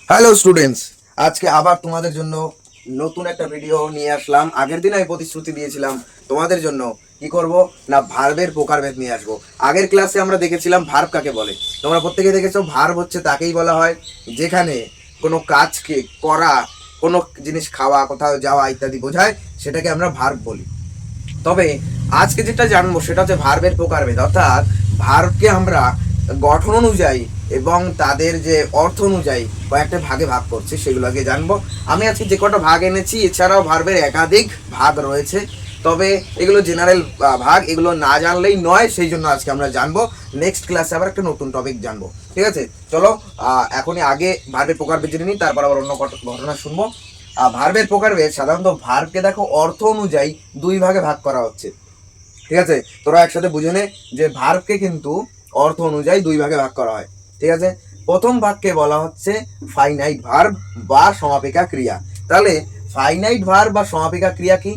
Hello students, আজকে আবার তোমাদের জন্য নতুন একটা ভিডিও নিয়ে আসলাম। আগের দিন আমি প্রতিশ্রুতি দিয়েছিলাম তোমাদের জন্য কি করব না, ভার্বের প্রকারভেদ নিয়ে আসবো। আগের ক্লাসে আমরা দেখেছিলাম ভার্ব কাকে বলে। তোমরা প্রত্যেকে দেখেছো ভার্ব হচ্ছে তাকেই বলা হয় যেখানে কোনো কাজকে করা, কোনো জিনিস খাওয়া, কোথাও যাওয়া ইত্যাদি বোঝায়, সেটাকে আমরা ভার্ব বলি। তবে আজকে যেটা জানবো সেটা হচ্ছে ভার্বের প্রকারভেদ, অর্থাৎ ভার্বকে আমরা গঠন অনুযায়ী এবং তাদের যে অর্থ অনুযায়ী কয়েকটা ভাগে ভাগ করছে, সেগুলো আগে জানবো। আমি আজকে যে কটা ভাগ এনেছি, এছাড়াও ভার্বের একাধিক ভাগ রয়েছে, তবে এগুলো জেনারেল ভাগ, এগুলো না জানলেই নয়, সেই জন্য আজকে আমরা জানবো। নেক্সট ক্লাসে আবার একটা নতুন টপিক জানবো, ঠিক আছে? চলো এখনই আগে ভার্বের প্রকারভেদ জেনে নিই, তারপর আবার অন্য ঘটনা শুনবো। ভার্বের প্রকারভেদ সাধারণত ভার্বকে দেখো অর্থ অনুযায়ী দুই ভাগে ভাগ করা হচ্ছে, ঠিক আছে? তোরা একসাথে বুঝে নে যে ভার্বকে কিন্তু অর্থ অনুযায়ী দুই ভাগে ভাগ করা হয়, ঠিক আছে? প্রথম ভাগকে বলা হচ্ছে ফাইনাইট ভার্ব বা সমাপিকা ক্রিয়া। তাহলে ফাইনাইট ভার্ব বা সমাপিকা ক্রিয়া কি?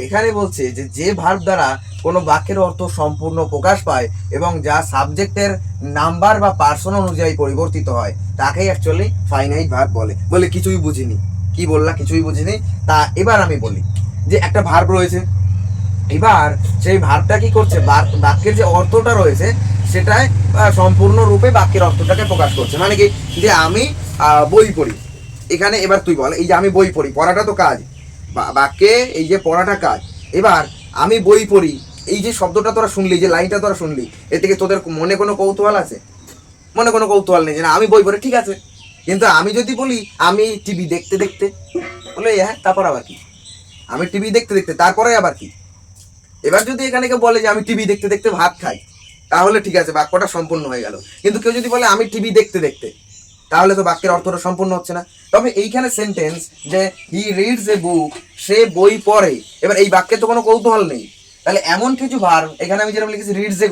এখানে বলছে যে যে ভার্ব দ্বারা কোনো বাক্যের অর্থ সম্পূর্ণ প্রকাশ পায় এবং যা সাবজেক্টের নাম্বার বা পার্সন অনুযায়ী পরিবর্তিত হয়, তাকেই অ্যাকচুয়ালি ফাইনাইট ভার্ব বলে। বলে কিছুই বুঝিনি, কি বললা? কিছুই বুঝিনি। তা এবার আমি বলি যে একটা ভার্ব রয়েছে, এবার সেই ভার্বটা কি করছে, বাক্যের যে অর্থটা রয়েছে সেটাই সম্পূর্ণরূপে বাক্যের অর্থটাকে প্রকাশ করছে। মানে কি, যে আমি বই পড়ি, এখানে এবার তুই বল, এই যে আমি বই পড়ি, পড়াটা তো কাজ, বাক্যে এই যে পড়াটা কাজ। এবার আমি বই পড়ি, এই যে শব্দটা তোরা শুনলি, যে লাইনটা তোরা শুনলি, এ থেকে তোদের মনে কোনো কৌতূহল আছে? মনে কোনো কৌতূহল নেই যে না আমি বই পড়ি, ঠিক আছে। কিন্তু আমি যদি বলি আমি টিভি দেখতে দেখতে, বলে হ্যাঁ, তারপর আবার কি? আমি টিভি দেখতে দেখতে, তারপরে আবার কি? এবার যদি এখানে কেউ বলে যে আমি টিভি দেখতে দেখতে ভাত খাই, তাহলে ঠিক আছে, বাক্যটা সম্পূর্ণ হয়ে গেল। কিন্তু কেউ যদি বলে আমি টিভি দেখতে দেখতে, তাহলে তো বাক্যের অর্থটা সম্পূর্ণ হচ্ছে না। তবে এইখানে সেন্টেন্স যে হি রিডস এ বুক, সে বই পড়ে, এবার এই বাক্যে তো কোনো কৌতূহল নেই। তাহলে এমন কিছু ভার্ব, এখানে আমি যেরকম লিখেছি রিডস এ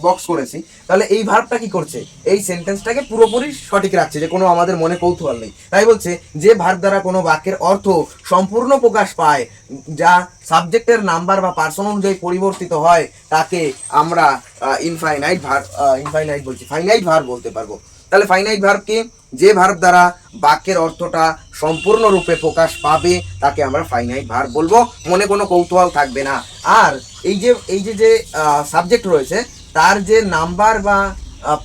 বক্স করেছি, তাহলে এই ভার্বটা কি করছে, এই সেন্টেন্সটাকে পুরোপুরি সঠিক রাখছে, যে কোনো আমাদের মনে কৌতূহল নেই। তাই বলছে যে ভার্ব দ্বারা কোনো বাক্যের অর্থ সম্পূর্ণ প্রকাশ পায়, যা সাবজেক্টের নাম্বার বা পার্সন অনুযায়ী পরিবর্তিত হয়, তাকে আমরা ফাইনাইট ভার্ব বলতে পারবো। তাহলে ফাইনাইট ভার্ব কি? যে ভার্ব দ্বারা বাক্যের অর্থটা সম্পূর্ণরূপে প্রকাশ পাবে, তাকে আমরা ফাইনাইট ভার্ব বলবো, মনে কোনো কৌতূহল থাকবে না। আর এই যে সাবজেক্ট রয়েছে, তার যে নাম্বার বা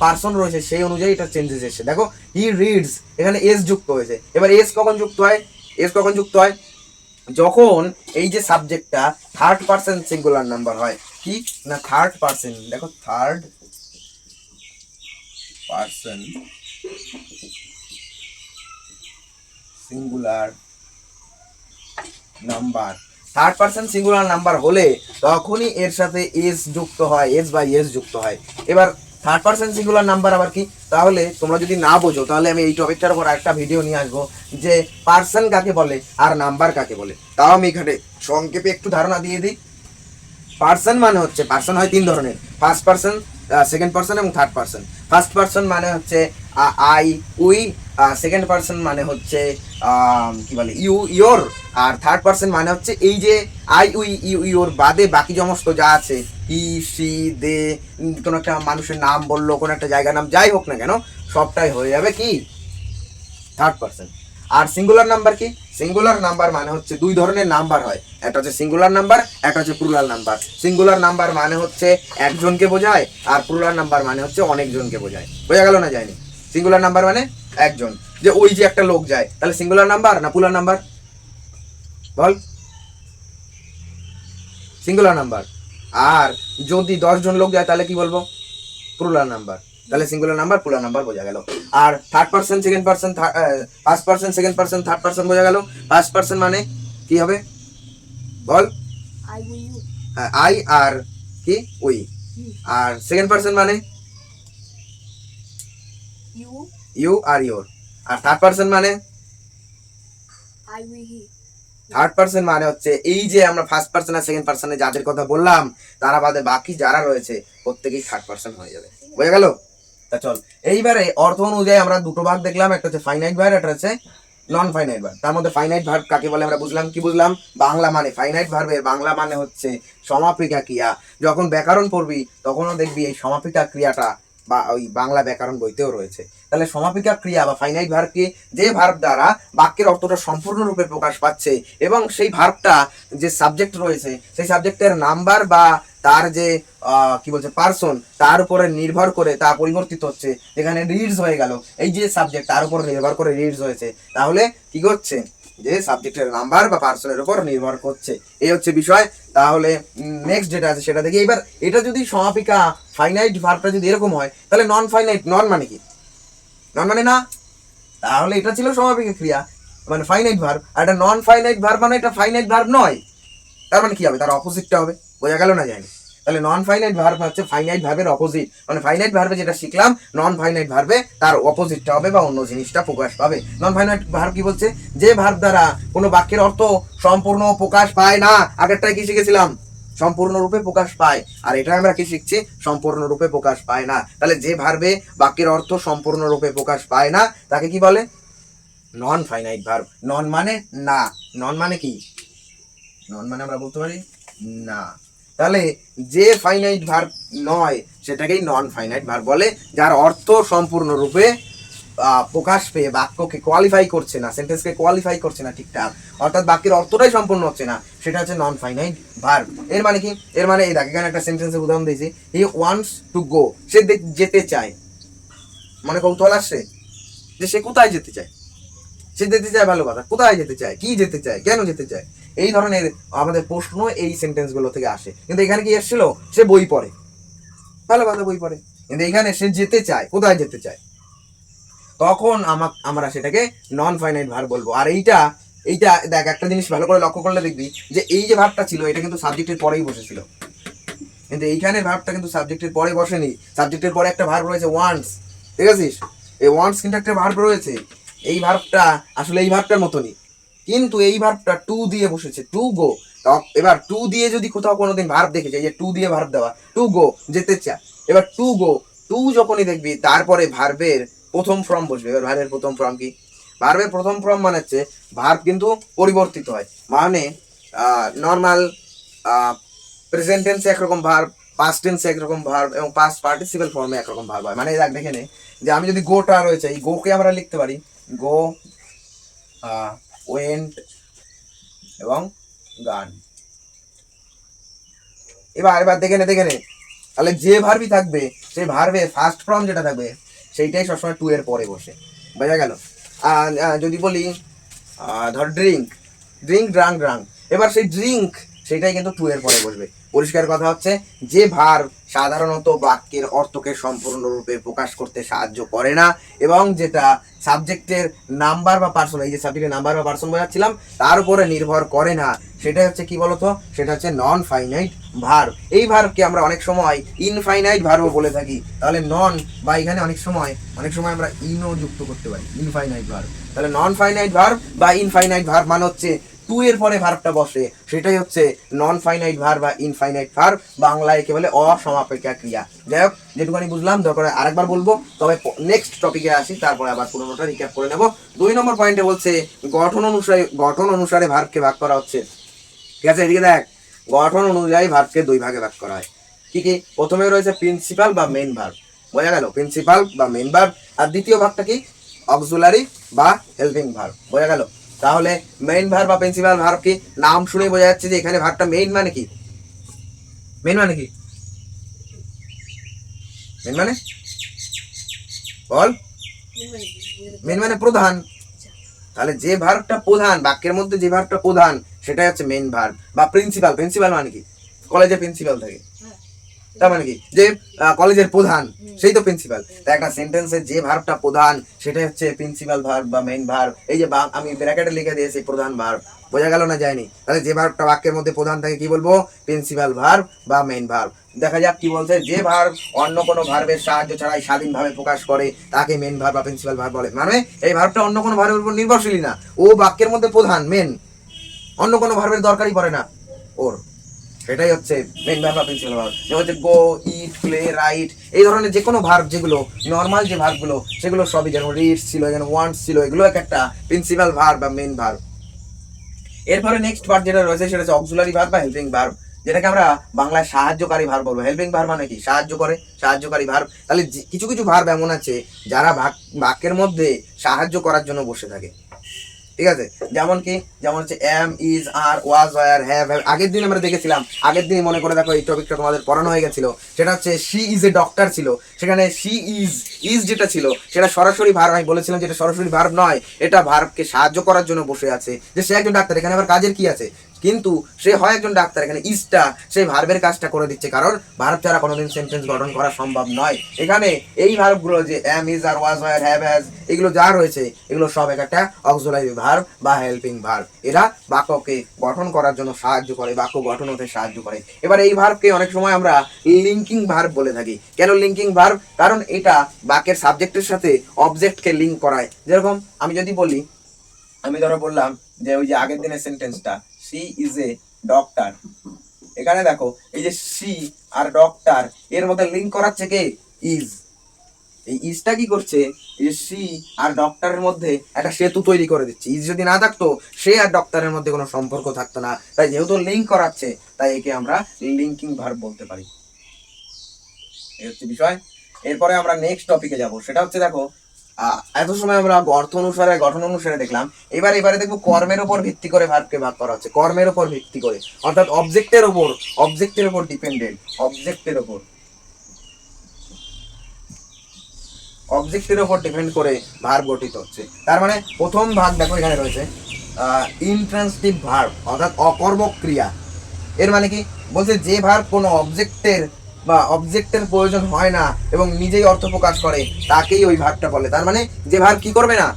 পার্সন রয়েছে, সেই অনুযায়ী এটা চেঞ্জেস এসেছে। দেখো, হি রিডস, এখানে এস যুক্ত হয়েছে। এবার এস কখন যুক্ত হয়? এস কখন যুক্ত হয়? যখন এই যে সাবজেক্টটা থার্ড পার্সন সিঙ্গুলার নাম্বার হয়। কি না, থার্ড পার্সন, দেখো third person singular number, third person singular number হলে তখনই এর সাথে এস যুক্ত হয়, এস বাই এস যুক্ত হয়। এবার থার্ড পার্সন সিঙ্গুলার নাম্বার আবার কি? তাহলে তোমরা যদি না বোঝো, তাহলে আমি এই টপিকটার উপর একটা ভিডিও নিয়ে আসবো, যে পার্সন কাকে বলে আর নাম্বার কাকে বলে। তাও আমি এখানে সংক্ষেপে একটু ধারণা দিয়ে দিই। পার্সন মানে হচ্ছে, পার্সন হয় তিন ধরনের, ফার্স্ট পার্সন, সেকেন্ড পার্সন এবং থার্ড পার্সন। ফার্স্ট পার্সন মানে হচ্ছে আই, উই। সেকেন্ড পার্সন মানে হচ্ছে কি বলে, ইউ, ইয়োর। আর থার্ড পার্সন মানে হচ্ছে এই যে আই, উই, ইউ, ইয়োর বাদে বাকি সমস্ত যা আছে, হি, সি, দে, কোনো একটা মানুষের নাম বললো, কোনো একটা জায়গার নাম, যাই হোক না কেন, সবটাই হয়ে যাবে কি, থার্ড পার্সন। আর সিঙ্গুলার নাম্বার কি? সিঙ্গুলার নাম্বার মানে হচ্ছে দুই ধরনের নাম্বার হয়, একটা হচ্ছে সিঙ্গুলার নাম্বার, একটা হচ্ছে প্লুরাল নাম্বার। সিঙ্গুলার নাম্বার মানে হচ্ছে একজনকে বোঝায়, আর প্লুরাল নাম্বার মানে হচ্ছে অনেকজনকে বোঝায়। বোঝা গেল না যায়নি? সিঙ্গুলার নাম্বার মানে একজন, যে ওই যে একটা লোক যায়, তাহলে সিঙ্গুলার নাম্বার না প্লুরাল নাম্বার? বল। Singular number. আর যদি 10 জন লোক যায়, তাহলে কি বলবো? Plural number. তাহলে সিঙ্গুলার নাম্বার, প্লুরাল নাম্বার বোঝা গেল। আর third person, second person, first person, second person, third person বোঝা গেল। ফার্স্ট পার্সন মানে কি হবে? বল। আই আর কি, উই। আর সেকেন্ড পার্সন মানে ইউ আর ইয়োর। আর থার্ড পার্সন মানে, থার্ড পার্সন মানে হচ্ছে এই যে আমরা ফার্স্ট পার্সন আর সেকেন্ড পার্সনে যাদের কথা বললাম, তারা বাদে বাকি যারা রয়েছে প্রত্যেকেই থার্ড পার্সন হয়ে যাবে। বোঝা গেল? তা চল, এইবারে অর্থ অনুযায়ী আমরা দুটো ভাগ দেখলাম, একটা হচ্ছে ফাইনাইট ভার্ব, একটা হচ্ছে নন ফাইনাইট ভার্ব। তার মধ্যে ফাইনাইট ভার্ব কাকে বলে আমরা বুঝলাম। কি বুঝলাম? বাংলা মানে ফাইনাইট ভার্বের বাংলা মানে হচ্ছে সমাপিকা ক্রিয়া। যখন ব্যাকরণ পড়বি তখনও দেখবি এই সমাপিকা ক্রিয়াটা বা ওই বাংলা ব্যাকরণ বইতেও রয়েছে। তাহলে সমাপিকা ক্রিয়া বা ফাইনাইট ভার্ব কি, যে ভার্ব দ্বারা বাক্যের অর্থটা সম্পূর্ণরূপে প্রকাশ পাচ্ছে এবং সেই ভার্বটা যে সাবজেক্ট রয়েছে সেই সাবজেক্টের নাম্বার বা তার যে কি বলছে পার্সন তার উপরে নির্ভর করে তা পরিবর্তিত হচ্ছে। যেখানে রিডস হয়ে গেল, এই যে সাবজেক্ট তার উপর নির্ভর করে রিডস হয়েছে, তাহলে কি করছে, যে সাবজেক্টের নাম্বার বা পার্সনের উপর নির্ভর করছে। এই হচ্ছে বিষয়। তাহলে নেক্সট যেটা আছে সেটা দেখি। এবার এটা যদি সমাপিকা ফাইনাইট ভার্বটা যদি এরকম হয়, তাহলে নন ফাইনাইট, নন মানে কি, নন মানে না, তাহলে এটা ছিল সমাপিকা ক্রিয়া মানে ফাইনাইট ভার্ব, আর এটা নন ফাইনাইট ভার্ব মানে এটা ফাইনাইট ভার্ব নয়। তার মানে কি হবে, তার অপোজিটটা হবে। বোঝা গেল না যায়নি? তাহলে নন ফাইনাইট ভার্ব হচ্ছে ফাইনাইট ভার্বের অপোজিট, মানে ফাইনাইট ভার্বে যেটা শিখলাম নন ফাইনাইট ভার্বে তার অপোজিটটা হবে বা অন্য জিনিসটা প্রকাশ পাবে। নন ফাইনাইট ভার্ব কি বলছে, যে ভার্ব দ্বারা কোনো বাক্যের অর্থ সম্পূর্ণ প্রকাশ পায় না। আগেরটাই কি শিখেছিলাম, সম্পূর্ণরূপে প্রকাশ পায়, আর এটা আমরা কি শিখছি, সম্পূর্ণরূপে প্রকাশ পায় না। তাহলে যে ভার্বে বাক্যের অর্থ সম্পূর্ণরূপে প্রকাশ পায় না তাকে কি বলে, নন ফাইনাইট ভার্ব। নন মানে না, নন মানে কি, নন মানে আমরা বলতে পারি না। তাহলে যে ফাইনাইট ভার্ব নয় সেটাকেই নন ফাইনাইট ভার্ব বলে, যার অর্থ সম্পূর্ণরূপে প্রকাশ পেয়ে বাক্যকে কোয়ালিফাই করছে না, সেন্টেন্সকে কোয়ালিফাই করছে না ঠিকঠাক, অর্থাৎ বাক্যের অর্থটাই সম্পূর্ণ হচ্ছে না, সেটা হচ্ছে নন ফাইনাইট ভার্ব। এর মানে কি, এর মানে এই দেখ এখানে একটা সেন্টেন্সের উদাহরণ দিয়েছি, হি ওয়ান্টস টু গো, সে যেতে চায়, মানে কৌতূহল আসছে যে সে কোথায় যেতে চায়, সে যেতে চায়, ভালো কথা, কোথায় যেতে চায়, কি যেতে চায়, কেন যেতে চায়, এই ধরনের আমাদের প্রশ্ন এই সেন্টেন্স গুলো থেকে আসে। কিন্তু এখানে কি এসেছিল, সে বই পড়ে, ভালো কথা, বই পড়ে, কিন্তু এখানে সে যেতে চায়, কোথায় যেতে চায়, তখন আমরা সেটাকে নন ফাইনাইট ভার্ব বলবো। আর এইটা এইটা দেখ একটা জিনিস ভালো করে লক্ষ্য করলে দেখবি যে এই যে ভার্বটা ছিল এটা কিন্তু সাবজেক্টের পরেই বসেছিল, কিন্তু এইখানে ভার্বটা কিন্তু সাবজেক্টের পরে বসেনি, সাবজেক্টের পরে একটা ভার্ব রয়েছে ওয়ান্টস, ঠিক আছে, এই ওয়ান্টস কিন্তু একটা ভার্ব রয়েছে। এই ভার্বটা আসলে এই ভার্বটার মতনই, কিন্তু এই ভার্বটা টু দিয়ে বসেছে, টু গো। এবার টু দিয়ে যদি কোথাও কোনোদিন ভার্ব দেখেছে, এই যে টু দিয়ে ভার্ব দেওয়া, টু গো যেতে চায়, এবার টু গো, টু যখনই দেখবি তারপরে ভার্বের প্রথম ফর্ম বসবে। এবার ভার্বের প্রথম ফর্ম কি, ভার্বের প্রথম ফর্ম মানে হচ্ছে ভার্ব কিন্তু পরিবর্তিত হয়, মানে নর্মাল প্রেজেন্ট টেন্সে একরকম ভার্ব, পাস্ট টেন্সে একরকম ভার্ব এবং পাস্ট পার্টিসিপেল ফর্মে একরকম ভার্ব হয়। মানে দেখে নে যে আমি যদি গোটা রয়েছে, এই গোকে আমরা লিখতে পারি গো, ওয়েন্ট এবং গান। এবার দেখে নে, তাহলে যে ভার্বই থাকবে সেই ভার্বের ফার্স্ট ফর্ম যেটা থাকবে সেইটাই সবসময় টু এর পরে বসে। বোঝা গেল? যদি বলি ধর ড্রিঙ্ক, ড্রাঙ্ক, এবার সেই ড্রিঙ্ক সেটাই কিন্তু টু এর পরে বসবে। পরিষ্কার কথা হচ্ছে যে ভার্ব সাধারণত বাক্যের অর্থকে সম্পূর্ণরূপে প্রকাশ করতে সাহায্য করে না এবং যেটা সাবজেক্টের নাম্বার বা পার্সন, এই যে সাবজেক্টের নাম্বার বা পার্সন বোঝাচ্ছিলাম তার উপরে নির্ভর করে না, সেটা হচ্ছে কি বলতো, সেটা হচ্ছে নন ফাইনাইট ভার্ব। এই ভার্বকে আমরা অনেক সময় ইনফাইনাইট ভার্বও বলে থাকি। তাহলে নন বা এখানে অনেক সময় আমরা ইনও যুক্ত করতে পারি, ইনফাইনাইট ভার্ব। তাহলে নন ফাইনাইট ভার্ব বা ইনফাইনাইট ভার্ব মানে হচ্ছে টু এর পরে ভার্বটা বসে, সেটাই হচ্ছে নন ফাইনাইট ভার্ব বা ইনফাইনাইট ভার্ব, বাংলায় একে বলে অসমাপিকা ক্রিয়া। যাই হোক, যেটুকুনি বুঝলাম দরকার আরেকবার বলবো, তবে নেক্সট টপিকে আসি, তারপরে আবার পুরোনোটা রিক্যাপ করে নেব। 2 নম্বর পয়েন্টে বলছে গঠন অনুসারে ভার্বকে ভাগ করা হচ্ছে। ঠিক আছে, এদিকে দেখ, গঠন অনুযায়ী ভার্বকে 2 ভাগে ভাগ করা হয়। কি কি, প্রথমে রয়েছে প্রিন্সিপাল বা মেইন ভার্ব, বোঝা গেল, প্রিন্সিপাল বা মেইন ভার্ব। আর দ্বিতীয় ভাগটা কি, অক্সিলারি বা হেল্পিং ভার্ব, বোঝা গেল। তাহলে মেইন ভার্ব বা প্রিন্সিপাল ভার্ব কি, নাম শুনেই বোঝা যাচ্ছে যে এখানে ভার্বটা মেইন মানে কি, মেইন মানে কি, মেইন মানে বল, মেইন মানে প্রধান। তাহলে যে ভার্বটা প্রধান, বাক্যের মধ্যে যে ভার্বটা প্রধান সেটাই হচ্ছে মেইন ভার্ব। বা প্রিন্সিপাল, প্রিন্সিপাল মানে কি, কলেজে প্রিন্সিপাল থাকে, তার মানে কি, যে কলেজের প্রধান সেই তো প্রিন্সিপাল। তাই একটা সেন্টেন্সের যে ভার্বটা প্রধান সেটাই হচ্ছে প্রিন্সিপাল ভার্ব বা মেইন ভার্ব। এই যে আমি ব্র্যাকেটে লিখে দিয়েছি প্রধান ভার্ব, বোঝা গেল না যায়নি? তাহলে যে ভার্বটা বাক্যের মধ্যে প্রধান থাকে কি বলবো, প্রিন্সিপাল ভার্ব বা মেইন ভার্ব। দেখা যাক কি বলছে, যে ভার্ব অন্য কোনো ভার্বের সাহায্য ছাড়াই স্বাধীনভাবে প্রকাশ করে তাকে মেইন ভার্ব বা প্রিন্সিপাল ভার্ব বলে। মানে এই ভার্বটা অন্য কোনো ভার্বের উপর নির্ভরশীল না, ও বাক্যের মধ্যে প্রধান, মেন, অন্য কোনো ভার্বের দরকারই পড়ে না ওর, সেটাই হচ্ছে মেইন ভার্ব বা প্রিন্সিপাল ভার্ব। যেমন হচ্ছে গো, ইট, প্লে, রাইট, এই ধরনের যে কোনো ভার্ব যেগুলো নর্মাল যে ভার্বগুলো সেগুলো সবই, যেমন রিডস ছিল, যেমন ওয়ান্টস ছিল, এগুলো একটা প্রিন্সিপাল ভার্ব বা মেইন ভার্ব। এরপরে নেক্সট পার্ট যেটা রয়েছে সেটা হচ্ছে অক্সিলারি ভার্ব বা হেল্পিং ভার্ব। যেটাকে আমরা বাংলায় সাহায্যকারী ভার্ব বলবো। হেল্পিং ভার্ব মানে কি? সাহায্য করে, সাহায্যকারী ভার্ব। তাহলে কিছু কিছু ভার্ব এমন আছে যারা বাক্যের মধ্যে সাহায্য করার জন্য বসে থাকে, ঠিক আছে? যেমন কি, যেমন হচ্ছে am, is, are, was, were, have. আগের দিন আমরা দেখেছিলাম, আগের দিন মনে করে দেখো এই টপিকটা তোমাদের পড়ানো হয়ে গেছিল, সেটা হচ্ছে শি ইজ এ ডক্টর ছিল। সেখানে শি ইজ, ইজ যেটা ছিল সেটা সরাসরি ভার্ব। আমি বলেছিলাম যেটা সরাসরি ভার্ব নয়, এটা ভার্বকে সাহায্য করার জন্য বসে আছে, যে সে একজন ডাক্তার। এখানে আবার কাজের কি আছে? কিন্তু সে হয় একজন ডাক্তার, এখানে ইজটা সেই ভার্বের কাজটা করে দিচ্ছে, কারণ ভার্ব ছাড়া কোনোদিন সেন্টেন্স গঠন করা সম্ভব নয়। এখানে এই ভার্বগুলো যে am, is, are, was, were, have, has, এগুলো যা রয়েছে এগুলো সব একটা অক্সিলারি ভার্ব বা হেল্পিং ভার্ব। এরা বাক্যকে গঠন করার জন্য সাহায্য করে, বাক্য গঠন হতে সাহায্য করে। এবার এই ভার্বকে অনেক সময় আমরা লিঙ্কিং ভার্ব বলে থাকি। কেন লিঙ্কিং ভার্ব? কারণ এটা বাক্যের সাবজেক্টের সাথে অবজেক্টকে লিঙ্ক করায়। যেরকম আমি যদি বলি, আমি ধরো বললাম যে ওই যে আগের দিনের সেন্টেন্সটা, সি ইজ এ ডক্টর। এখানে দেখো এই যে সি আর ডক্টর, এর মধ্যে লিঙ্ক করাচ্ছে কে? ইজ। এই ইজটা কি করছে? এই যে সি আর ডক্টরের মধ্যে একটা সেতু তৈরি করে দিচ্ছে। ইজ যদি না থাকতো, সে আর ডক্টরের মধ্যে কোনো সম্পর্ক থাকতো না। তাই যেহেতু লিঙ্ক করাচ্ছে, তাই একে আমরা লিঙ্কিং ভার্ব বলতে পারি। এই হচ্ছে বিষয়। এরপরে আমরা নেক্সট টপিকে যাব, সেটা হচ্ছে দেখো এত সময় আমরা অর্থ অনুসারে, গঠন অনুসারে দেখলাম। এবারে দেখবো কর্মের উপর ভিত্তি করে ভার্বকে ভাগ করা হচ্ছে। কর্মের উপর ভিত্তি করে, অর্থাৎ অবজেক্টের উপর ডিপেন্ডেন্ট, অবজেক্টের উপর ডিপেন্ড করে ভার্ব গঠিত হচ্ছে। তার মানে প্রথম ভাগ দেখো এখানে রয়েছে ইন্ট্রান্সিটিভ ভার্ব, অর্থাৎ অকর্মক ক্রিয়া। এর মানে কি? বলছে যে ভার্ব কোনো অবজেক্টের প্রয়োজন হয় না এবং নিজেই অর্থ প্রকাশ করে, তাকেই ওই ভার্বটা বলে। তার মানে যে ভার্ব কি করবে না,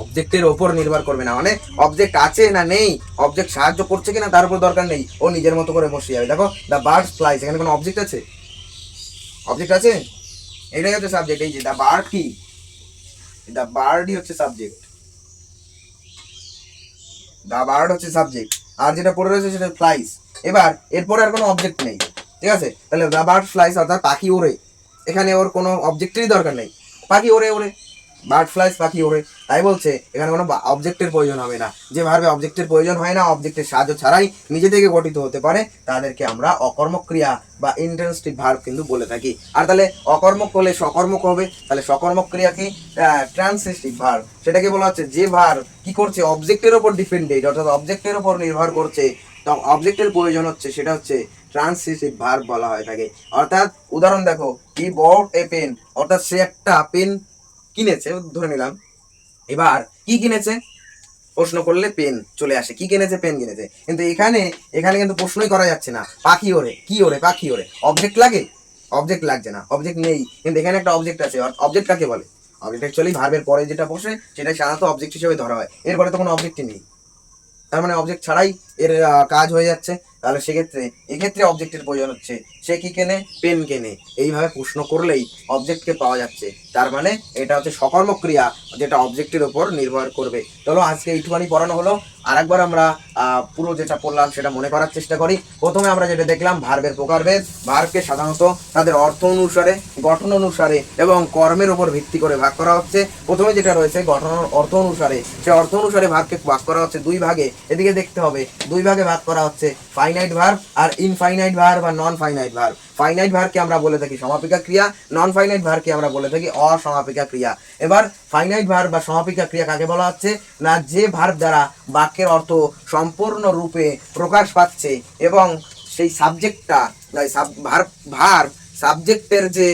অবজেক্টের ওপর নির্ভর করবে না। মানে অবজেক্ট আছে না নেই, অবজেক্ট সাহায্য করছে কিনা তার উপর দরকার নেই, ও নিজের মতো করে বসে যাবে। দেখো দ্য বার্ড ফ্লাইস, এখানে কোনো অবজেক্ট আছে? অবজেক্ট আছে? এটাই হচ্ছে সাবজেক্ট। এই যে দ্য বার্ড কি, দ্য বার্ডই হচ্ছে সাবজেক্ট, দ্য বার্ড হচ্ছে সাবজেক্ট, আর যেটা পড়ে রয়েছে সেটা ফ্লাইস। এবার এরপরে আর কোনো অবজেক্ট নেই, ঠিক আছে? তাহলে দ্য বার্ড ফ্লাইস অর্থাৎ পাখি ওড়ে, এখানে ওর কোনো অবজেক্টেরই দরকার নেই, পাখি ওড়ে ওড়ে, বার্ড ফ্লাইস, পাখি ওড়ে। তাই বলছে এখানে কোনো অবজেক্টের প্রয়োজন হবে না। যে ভার্বে অবজেক্টের প্রয়োজন হয় না, অবজেক্টের সাহায্য ছাড়াই নিজে থেকে গঠিত হতে পারে, তাদেরকে আমরা অকর্মক ক্রিয়া বা ইন্টারেন্সিটিভ ভার্ব কিন্তু বলে থাকি। আর তাহলে অকর্মক হলে সকর্মক হবে, তাহলে সকর্মক ক্রিয়া কি? Transitive verb. সেটাকে বলা হচ্ছে যে ভার্ব কি করছে, অবজেক্টের উপর ডিপেন্ডেন্ট, অর্থাৎ অবজেক্টের উপর নির্ভর করছে, তখন অবজেক্টের প্রয়োজন হচ্ছে, সেটা হচ্ছে ট্রান্সিটিভ ভার্ব বলা হয় থাকে। অর্থাৎ উদাহরণ দেখো, হি বট এ পেন, অর্থাৎ সে একটা পেন কিনেছে, ধরে নিলাম। এবার কি কিনেছে? প্রশ্ন করলে পেন চলে আসে, কি কিনেছে? পেন কিনেছে। কিন্তু এখানে এখানে কিন্তু প্রশ্নই করা যাচ্ছে না, পাখি ওরে, কি ওরে, পাখি ওরে। অবজেক্ট লাগে? অবজেক্ট লাগছে না, অবজেক্ট নেই। কিন্তু এখানে একটা অবজেক্ট আছে। অবজেক্ট কাকে বলে? অবজেক্ট অ্যাকচুয়ালি ভার্বের পরে যেটা বসে সেটাই সাধারণত অবজেক্ট হিসেবে ধরা হয়। এরপরে তো কোনো অবজেক্টই নেই, তার মানে অবজেক্ট ছাড়াই এর কাজ হয়ে যাচ্ছে। তাহলে এক্ষেত্রে অবজেক্টের প্রয়োজন হচ্ছে। সে কি কেনে? পেন কেনে। এইভাবে প্রশ্ন করলেই অবজেক্টকে পাওয়া যাচ্ছে। তার মানে এটা হচ্ছে সকর্মক ক্রিয়া, যেটা অবজেক্টের উপর নির্ভর করবে। চলো আজকে এইটুখানি পড়ানো হলো। আরেকবার আমরা পুরো যেটা পড়লাম সেটা মনে করার চেষ্টা করি। প্রথমে আমরা যেটা দেখলাম ভার্বের প্রকারভেদ। ভার্বকে সাধারণত তাদের অর্থ অনুসারে, গঠন অনুসারে এবং কর্মের উপর ভিত্তি করে ভাগ করা হচ্ছে। প্রথমে যেটা রয়েছে গঠন, অর্থ অনুসারে, সে অর্থ অনুসারে ভার্বকে ভাগ করা হচ্ছে দুই ভাগে। এদিকে দেখতে হবে, দুই ভাগে ভাগ করা হচ্ছে, ফাইনাইট ভার্ব আর ইনফাইনাইট ভার্ব বা নন ফাইনাইট ভার্ব। ফাইনাইট ভার্বকে আমরা বলে থাকি সমাপিকা ক্রিয়া, নন ফাইনাইট ভার্বকে আমরা বলে থাকি অসমাপিকা ক্রিয়া। এবার ফাইনাইট ভার্ব বা সমাপিকা ক্রিয়া কাকে বলা হচ্ছে না, যে ভার্ব দ্বারা বাক্যের অর্থ সম্পূর্ণরূপে প্রকাশ পাচ্ছে এবং সেই সাবজেক্টটা, ভার্ব সাবজেক্টের যে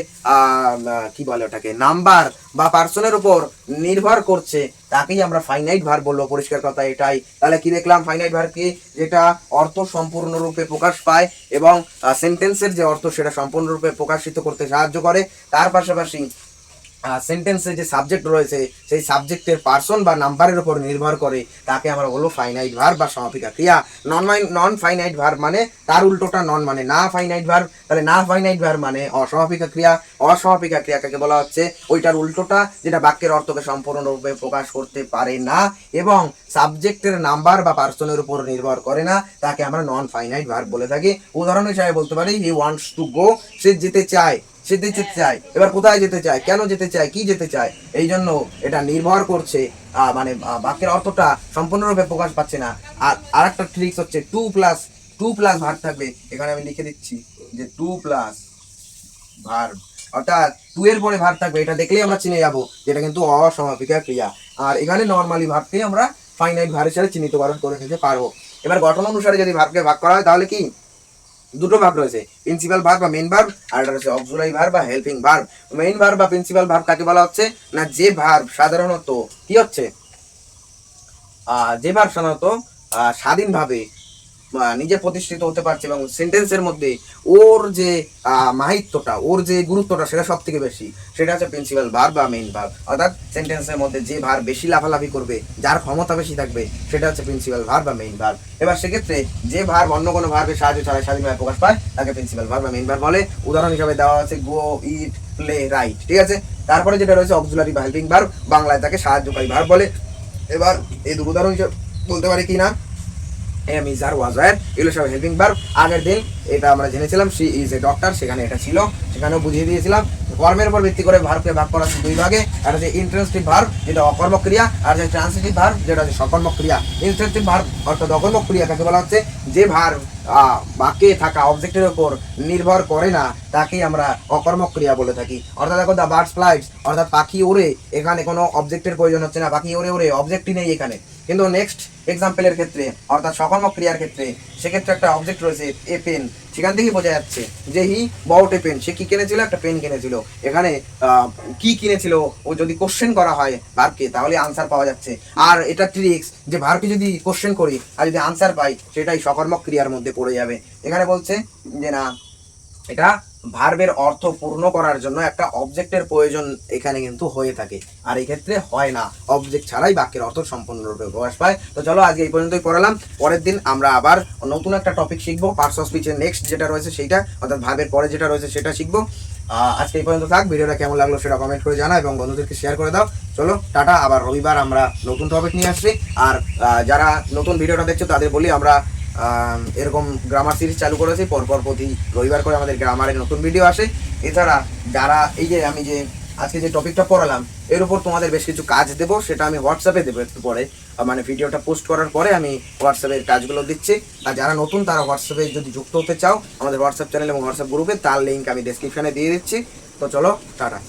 কি বলে ওটাকে, নাম্বার বা পার্সনের উপর নির্ভর করছে, তাকেই আমরা ফাইনাইট ভার্ব বলবো। পরিষ্কার কথা এটাই। তাহলে কি দেখলাম? ফাইনাইট ভার্ব কি? যেটা অর্থ সম্পূর্ণরূপে প্রকাশ পায় এবং সেন্টেন্সের যে অর্থ সেটা সম্পূর্ণরূপে প্রকাশিত করতে সাহায্য করে। তার পাশাপাশি সেন্টেন্সে যে সাবজেক্ট রয়েছে সেই সাবজেক্টের পার্সন বা নাম্বারের উপর নির্ভর করে, তাকে আমরা বলবো ফাইনাইট ভার্ব বা সমাপিকা ক্রিয়া। নন ফাইনাইট ভার্ব মানে তার উল্টোটা, নন মানে না ফাইনাইট ভার্ব। তাহলে না ফাইনাইট ভার্ব মানে অসমাপিকা ক্রিয়া। অসমাপিকা ক্রিয়া কাকে বলা হচ্ছে? ওইটার উল্টোটা, যেটা বাক্যের অর্থকে সম্পূর্ণরূপে প্রকাশ করতে পারে না এবং সাবজেক্টের নাম্বার বা পার্সনের উপর নির্ভর করে না, তাকে আমরা নন ফাইনাইট ভার্ব বলে থাকি। উদাহরণ হিসাবে বলতে পারি, হি ওয়ান্টস টু গো, সে যেতে চায়, সে যেতে চায়। এবার কোথায় যেতে চায়, কেন যেতে চায়, কি যেতে চায়, এই জন্য এটা নির্ভর করছে, মানে বাক্যের অর্থটা সম্পূর্ণরূপে প্রকাশ পাচ্ছে না। আর আরেকটা ট্রিক্স হচ্ছে টু প্লাস ভার্ব থাকবে, এখানে আমি লিখে দিচ্ছি যে টু প্লাস ভার্ব, অর্থাৎ টু এর পরে ভার্ব থাকবে, এটা দেখলেই আমরা চিনে যাবো যেটা কিন্তু অসমাপিকা ক্রিয়া। আর এখানে নর্মালি ভার্বকে আমরা ফাইনাইট ভার্ব হিসেবে চিহ্নিতকরণ করে নিতে পারবো। এবার গঠন অনুসারে যদি ভার্বকে ভাগ করা হয় তাহলে কি দুটো ভার্ব রয়েছে, প্রিন্সিপাল ভার্ব বা মেইন ভার্ব, আর একটা রয়েছে অক্সিলারি ভার্ব বা হেল্পিং ভার্ব। মেইন ভার্ব বা প্রিন্সিপাল ভার্ব কাকে বলা হচ্ছে না, যে ভার্ব সাধারণত কি হচ্ছে, যে ভার্ব সাধারণত স্বাধীনভাবে নিজে প্রতিষ্ঠিত হতে পারছে এবং সেন্টেন্সের মধ্যে ওর যে মাহিত্যটা, ওর যে গুরুত্বটা সেটা সব থেকে বেশি, সেটা হচ্ছে প্রিন্সিপাল ভার্ব বা মেইন ভার্ব। অর্থাৎ সেন্টেন্সের মধ্যে যে ভার্ব বেশি লাফালাফি করবে, যার ক্ষমতা বেশি থাকবে, সেটা হচ্ছে প্রিন্সিপাল ভার্ব বা মেইন ভার্ব। এবার সেক্ষেত্রে যে ভার্ব অন্য কোনো ভার্বের সাহায্য ছাড়া স্বাধীনভাবে প্রকাশ পায় তাকে প্রিন্সিপাল ভার্ব বা মেইন ভার্ব বলে। উদাহরণ হিসেবে দেওয়া আছে গো, ইট, প্লে, রাইট, ঠিক আছে। তারপরে যেটা রয়েছে অক্সিলারি বা হেল্পিং ভার্ব, বাংলায় তাকে সাহায্যকারী ভার্ব বলে। এবার এই দুটো উদাহরণ হিসেবে বলতে পারি কি না, এম ইজ আর ওয়াজ আর, এগুলো সব হেল্পিং ভার্ব। আগের দিন এটা আমরা জেনেছিলাম শি ইজ এ ডক্টর, সেখানে এটা ছিল, সেখানেও বুঝিয়ে দিয়েছিলাম। কর্মের উপর ভিত্তি করে ভার্বকে ভাগ করা দুই ভাগে, একটা হচ্ছে ইন্ট্রান্সিটিভ ভার্ব যেটা অকর্মক ক্রিয়া, আর হচ্ছে ট্রান্সিটিভ ভার্ব যেটা হচ্ছে সকর্মক ক্রিয়া। ইন্ট্রান্সিটিভ ভার্ব অর্থাৎ অকর্মক ক্রিয়া কাকে বলা হচ্ছে, যে ভার্ব বাক্যে থাকা অবজেক্টের উপর নির্ভর করে না তাকেই আমরা অকর্মক ক্রিয়া বলে থাকি। অর্থাৎ দেখো দ্য বার্ডস ফ্লাইটস, অর্থাৎ পাখি ওড়ে, এখানে কোনো অবজেক্টের প্রয়োজন হচ্ছে না, পাখি ওড়ে ওড়ে অবজেক্টই নেই এখানে। কিন্তু নেক্সট এক্সাম্পলের ক্ষেত্রে অর্থাৎ সকর্মক ক্রিয়ার ক্ষেত্রে সেক্ষেত্রে একটা অবজেক্ট রয়েছে এ পেন, সেখান থেকেই বোঝা যাচ্ছে যে হি বউট এ পেন, সে কি কিনেছিল, একটা পেন কিনেছিল। এখানে কি কিনেছিল ও যদি কোশ্চেন করা হয় ভার্বকে তাহলে আনসার পাওয়া যাচ্ছে। আর এটা ট্রিক্স যে ভার্বকে যদি কোশ্চেন করি আর যদি আনসার পাই সেটাই সকর্মক ক্রিয়ার মধ্যে পড়ে যাবে। এখানে বলছে যে না, এটা ভার্বের অর্থ পূর্ণ করার জন্য একটা অবজেক্টের প্রয়োজন এখানে কিন্তু হয়ে থাকে, আর এই ক্ষেত্রে হয় না, অবজেক্ট ছাড়াই বাক্যের অর্থ সম্পূর্ণরূপে প্রকাশ পায়। তো চলো আজকে এই পর্যন্তই পড়ালাম, পরের দিন আমরা আবার নতুন একটা টপিক শিখবো, পার্টস অফ স্পিচের নেক্সট যেটা রয়েছে সেইটা, অর্থাৎ ভার্বের পরে যেটা রয়েছে সেটা শিখবো। আজকে এই পর্যন্ত থাক, ভিডিওটা কেমন লাগলো সেটা কমেন্ট করে জানাও এবং বন্ধুদেরকে শেয়ার করে দাও। চলো টাটা, আবার রবিবার আমরা নতুন টপিক নিয়ে আসছি। আর যারা নতুন ভিডিওটা দেখছো তাদের বলি আমরা এরকম গ্রামার সিরিজ চালু করেছি, পরপর প্রতি রবিবার করে আমাদের গ্রামারের নতুন ভিডিও আসে। এছাড়া যারা এই যে আমি যে আজকে যে টপিকটা পড়ালাম এর উপর তোমাদের বেশ কিছু কাজ দেবো, সেটা আমি হোয়াটসঅ্যাপে দেবো একটু পরে, মানে ভিডিওটা পোস্ট করার পরে আমি হোয়াটসঅ্যাপের কাজগুলো দিচ্ছি। আর যারা নতুন তারা হোয়াটসঅ্যাপে যদি যুক্ত হতে চাও আমাদের হোয়াটসঅ্যাপ চ্যানেল এবং হোয়াটসঅ্যাপ গ্রুপে, তার লিঙ্ক আমি ডেসক্রিপশনে দিয়ে দিচ্ছি। তো চলো টাটা।